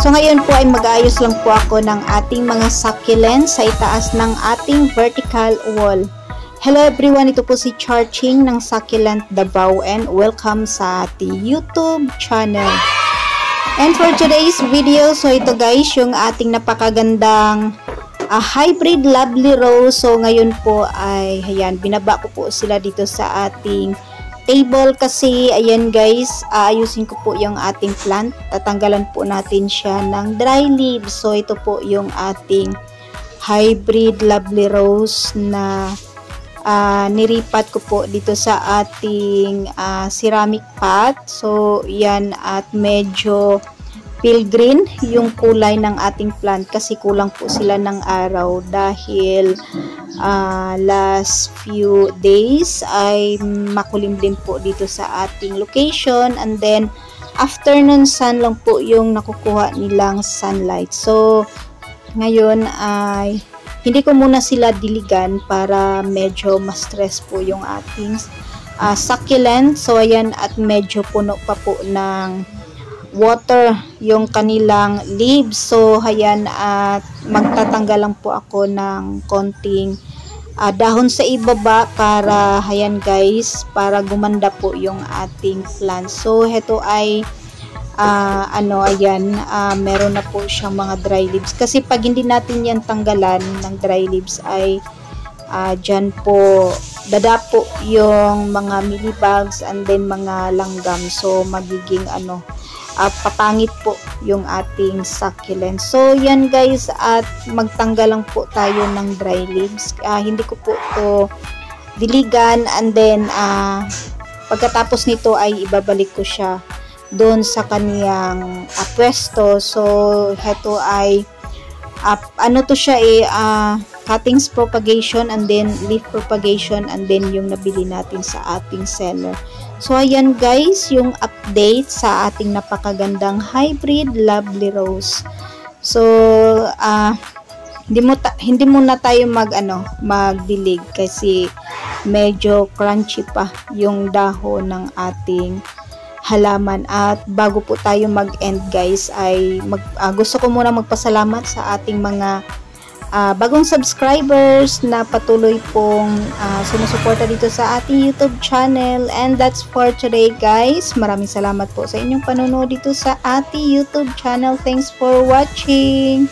So ngayon po ay mag-aayos lang po ako ng ating mga succulents sa itaas ng ating vertical wall. Hello everyone, ito po si Charching ng Succulent Davao and welcome sa ating YouTube channel. And for today's video, so ito guys, yung ating napakagandang hybrid lovely rose. So ngayon po ay ayan, binaba ko po sila dito sa ating table kasi ayan guys, aayusin ko po yung ating plant. Tatanggalan po natin siya ng dry leaves. So ito po yung ating hybrid lovely rose na niripat ko po dito sa ating ceramic pot. So yan, at medyo pale green yung kulay ng ating plant kasi kulang po sila ng araw dahil last few days ay makulimlim po dito sa ating location, and then afternoon sun lang po yung nakukuha nilang sunlight. So ngayon ay hindi ko muna sila diligan para medyo ma-stress po yung ating succulent. So ayan, at medyo puno pa po ng water yung kanilang leaves. So ayan, at magtatanggal lang po ako ng konting dahon sa ibaba para ayan guys, para gumanda po yung ating plant. So heto ay ayan, meron na po siyang mga dry leaves kasi pag hindi natin yan tanggalan ng dry leaves ay dyan po dadapo yung mga mealybugs and then mga langgam. So magiging papangit po yung ating succulent. So yan guys, at magtanggal lang po tayo ng dry leaves. Hindi ko po to diligan, and then pagkatapos nito ay ibabalik ko siya doon sa kaniyang pwesto. So heto ay to siya cuttings propagation and then leaf propagation, and then yung nabili natin sa ating seller. So ayan guys, yung update sa ating napakagandang hybrid lovely rose. So hindi muna tayo magdilig kasi medyo crunchy pa yung dahon ng ating halaman. At bago po tayo mag-end guys, ay gusto ko muna magpasalamat sa ating mga bagong subscribers na patuloy pong sumusuporta dito sa ating YouTube channel. And that's for today guys. Maraming salamat po sa inyong panonood dito sa ating YouTube channel. Thanks for watching.